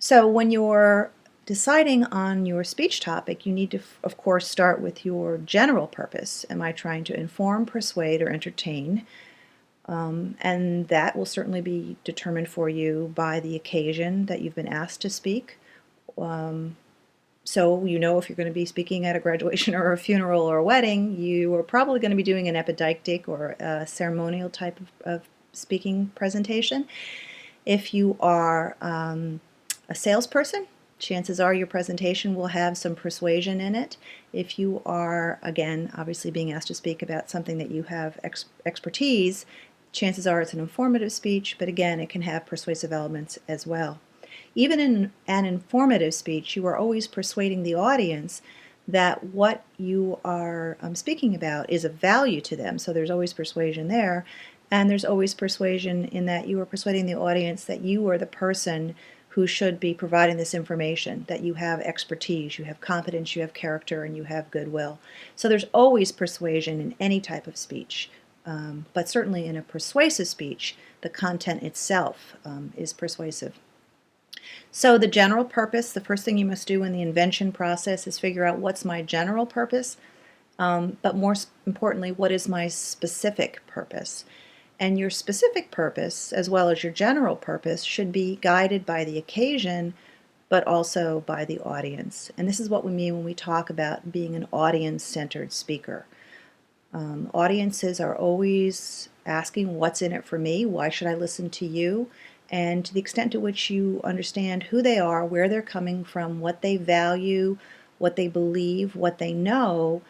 So when you're deciding on your speech topic, you need to, of course, start with your general purpose. Am I trying to inform, persuade, or entertain? And that will certainly be determined for you by the occasion that you've been asked to speak. Um, so you know if you're going to be speaking at a graduation or a funeral or a wedding, you are probably going to be doing an epidictic or a ceremonial type of speaking presentation. If you are a salesperson, chances are your presentation will have some persuasion in it. If you are, again, obviously being asked to speak about something that you have expertise, chances are it's an informative speech, but again, it can have persuasive elements as well. Even in an informative speech, you are always persuading the audience that what you are speaking about is of value to them. So there's always persuasion there. And there's always persuasion in that you are persuading the audience that you are the person who should be providing this information, that you have expertise, you have competence, you have character, and you have goodwill. So there's always persuasion in any type of speech. But certainly in a persuasive speech, the content itself is persuasive. So the general purpose, the first thing you must do in the invention process is figure out what's my general purpose, but more importantly, what is my specific purpose? And your specific purpose, as well as your general purpose, should be guided by the occasion, but also by the audience. And this is what we mean when we talk about being an audience-centered speaker. Audiences are always asking, what's in it for me? Why should I listen to you? And to the extent to which you understand who they are, where they're coming from, what they value, what they believe, what they know,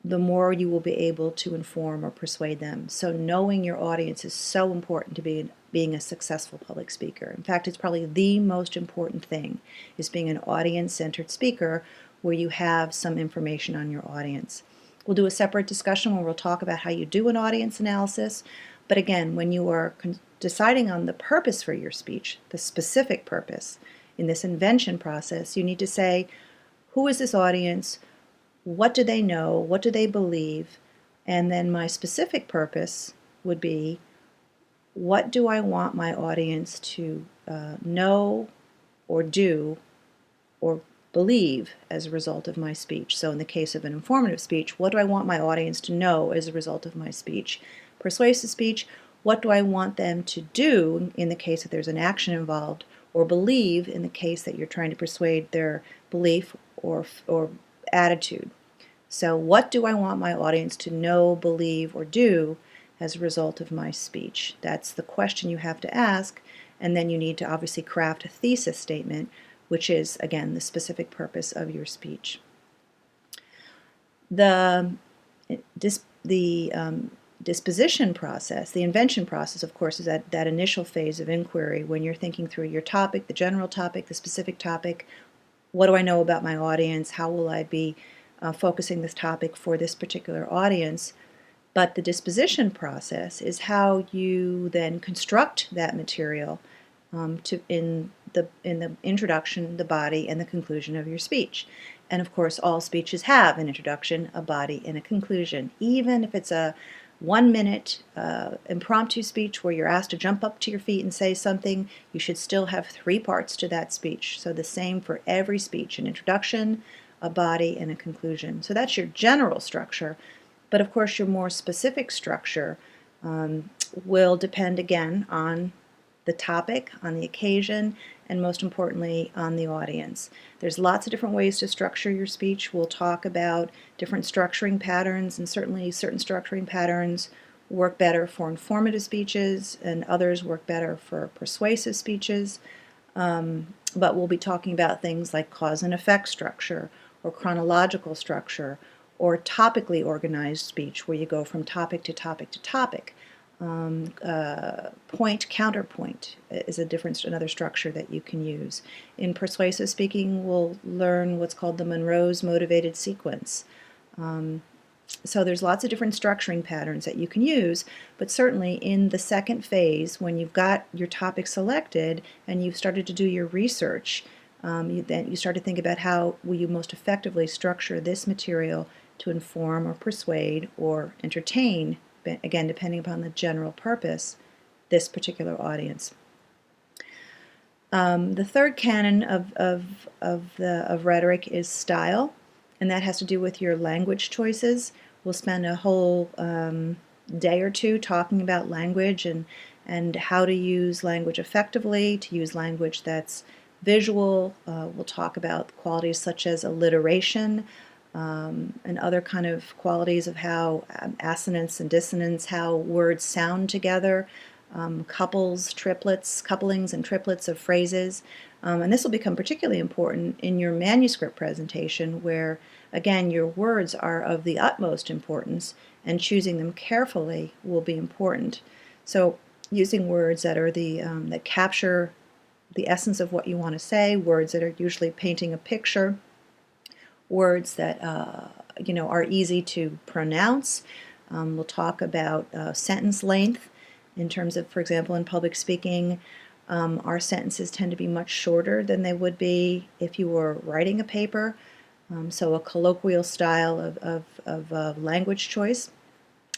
the more you will be able to inform or persuade them. So knowing your audience is so important to being a successful public speaker. In fact, it's probably the most important thing, is being an audience-centered speaker where you have some information on your audience. We'll do a separate discussion where we'll talk about how you do an audience analysis. But again, when you are deciding on the purpose for your speech, the specific purpose, in this invention process, you need to say, who is this audience? What do they know? What do they believe? And then my specific purpose would be, what do I want my audience to know or do or believe as a result of my speech? So in the case of an informative speech, what do I want my audience to know as a result of my speech? Persuasive speech, what do I want them to do in the case that there's an action involved, or believe in the case that you're trying to persuade their belief or attitude? So what do I want my audience to know, believe, or do as a result of my speech? That's the question you have to ask, and then you need to obviously craft a thesis statement, which is, again, the specific purpose of your speech. The disposition process, the invention process, of course, is that initial phase of inquiry when you're thinking through your topic, the general topic, the specific topic. What do I know about my audience? How will I be focusing this topic for this particular audience? But the disposition process is how you then construct that material in the introduction, the body, and the conclusion of your speech. And of course, all speeches have an introduction, a body, and a conclusion. Even if it's a 1-minute impromptu speech where you're asked to jump up to your feet and say something, you should still have 3 parts to that speech. So the same for every speech, an introduction, a body, and a conclusion. So that's your general structure. But of course, your more specific structure will depend again on the topic, on the occasion, and most importantly, on the audience. There's lots of different ways to structure your speech. We'll talk about different structuring patterns, and certainly certain structuring patterns work better for informative speeches, and others work better for persuasive speeches. But we'll be talking about things like cause and effect structure, or chronological structure, or topically organized speech, where you go from topic to topic to topic. Point counterpoint is another structure that you can use. In persuasive speaking, we'll learn what's called the Monroe's motivated sequence. So there's lots of different structuring patterns that you can use, but certainly in the second phase, when you've got your topic selected and you've started to do your research, then you start to think about how will you most effectively structure this material to inform or persuade or entertain, again, depending upon the general purpose, this particular audience. The third canon of rhetoric is style, and that has to do with your language choices. We'll spend a whole day or two talking about language and how to use language effectively, to use language that's visual. We'll talk about qualities such as alliteration, and other kind of qualities of how assonance and dissonance, how words sound together, couplings and triplets of phrases. And this will become particularly important in your manuscript presentation, where, again, your words are of the utmost importance, and choosing them carefully will be important. So using words that are that capture the essence of what you want to say, words that are usually painting a picture, words that are easy to pronounce. We'll talk about sentence length in terms of, for example, in public speaking, our sentences tend to be much shorter than they would be if you were writing a paper. So a colloquial style of language choice.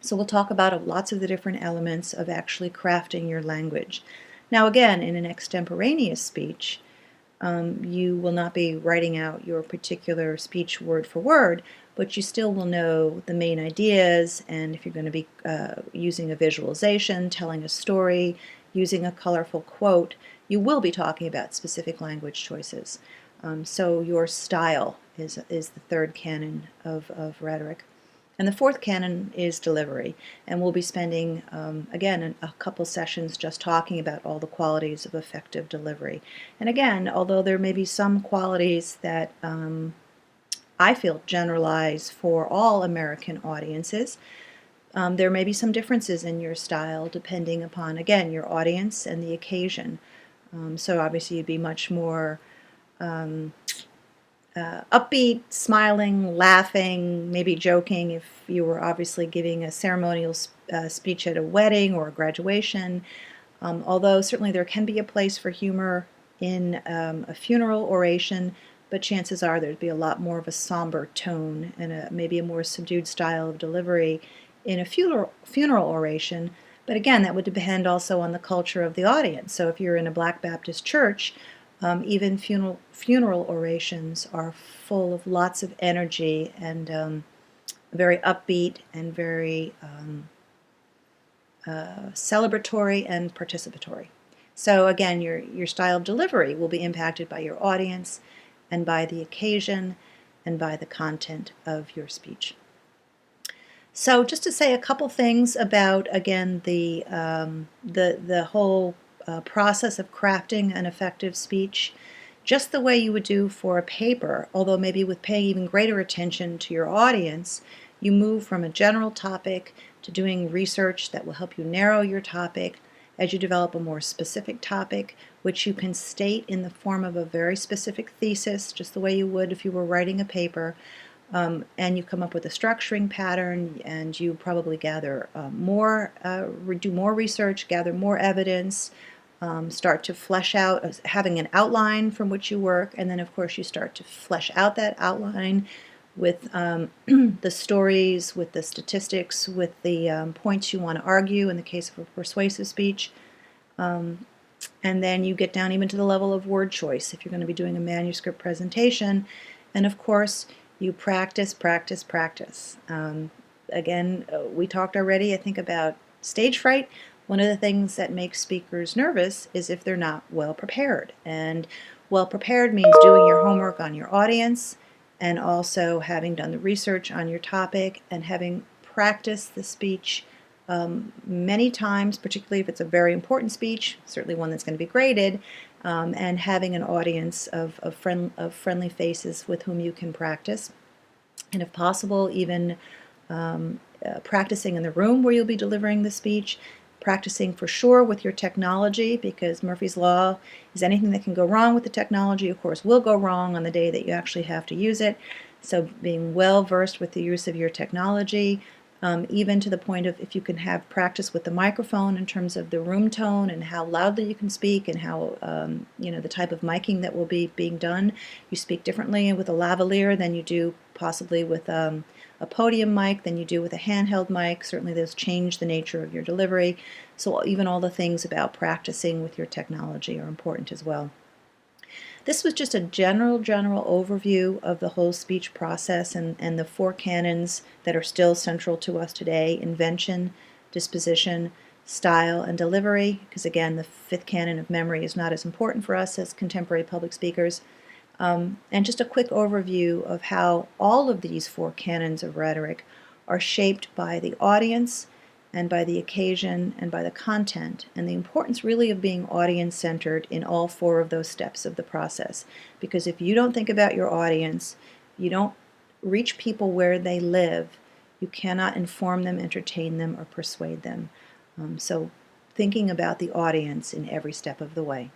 So we'll talk about lots of the different elements of actually crafting your language. Now again, in an extemporaneous speech, you will not be writing out your particular speech word for word, but you still will know the main ideas, and if you're going to be using a visualization, telling a story, using a colorful quote, you will be talking about specific language choices. So your style is the third canon of rhetoric. And the fourth canon is delivery, and we'll be spending, again, a couple sessions just talking about all the qualities of effective delivery. And again, although there may be some qualities that I feel generalize for all American audiences, there may be some differences in your style depending upon, again, your audience and the occasion. So obviously you'd be much more upbeat, smiling, laughing, maybe joking if you were obviously giving a ceremonial speech at a wedding or a graduation. Although certainly there can be a place for humor in a funeral oration, but chances are there'd be a lot more of a somber tone and maybe a more subdued style of delivery in a funeral oration. But again, that would depend also on the culture of the audience. So if you're in a Black Baptist church, even funeral orations are full of lots of energy and very upbeat and very celebratory and participatory. So again, your style of delivery will be impacted by your audience and by the occasion and by the content of your speech. So just to say a couple things about, again, the whole process of crafting an effective speech, just the way you would do for a paper, although maybe with paying even greater attention to your audience, you move from a general topic to doing research that will help you narrow your topic as you develop a more specific topic, which you can state in the form of a very specific thesis, just the way you would if you were writing a paper. And you come up with a structuring pattern, and you probably gather do more research, gather more evidence, start to flesh out, having an outline from which you work, and then of course you start to flesh out that outline with the stories, with the statistics, with the points you want to argue in the case of a persuasive speech. And then you get down even to the level of word choice if you're going to be doing a manuscript presentation. And of course, you practice, practice, practice. Again, we talked already, I think, about stage fright. One of the things that makes speakers nervous is if they're not well prepared. And well prepared means doing your homework on your audience and also having done the research on your topic and having practiced the speech many times, particularly if it's a very important speech, certainly one that's going to be graded, and having an audience of friendly faces with whom you can practice. And if possible, even practicing in the room where you'll be delivering the speech, practicing for sure with your technology, because Murphy's Law is anything that can go wrong with the technology, of course, will go wrong on the day that you actually have to use it. So being well versed with the use of your technology, even to the point of if you can have practice with the microphone in terms of the room tone and how loudly you can speak and how, the type of miking that will be being done. You speak differently with a lavalier than you do possibly with a podium mic than you do with a handheld mic. Certainly those change the nature of your delivery. So even all the things about practicing with your technology are important as well. This was just a general overview of the whole speech process and the four canons that are still central to us today: invention, disposition, style, and delivery, because again, the fifth canon of memory is not as important for us as contemporary public speakers. And just a quick overview of how all of these four canons of rhetoric are shaped by the audience and by the occasion and by the content, and the importance really of being audience-centered in all four of those steps of the process. Because if you don't think about your audience, you don't reach people where they live, you cannot inform them, entertain them, or persuade them. So thinking about the audience in every step of the way.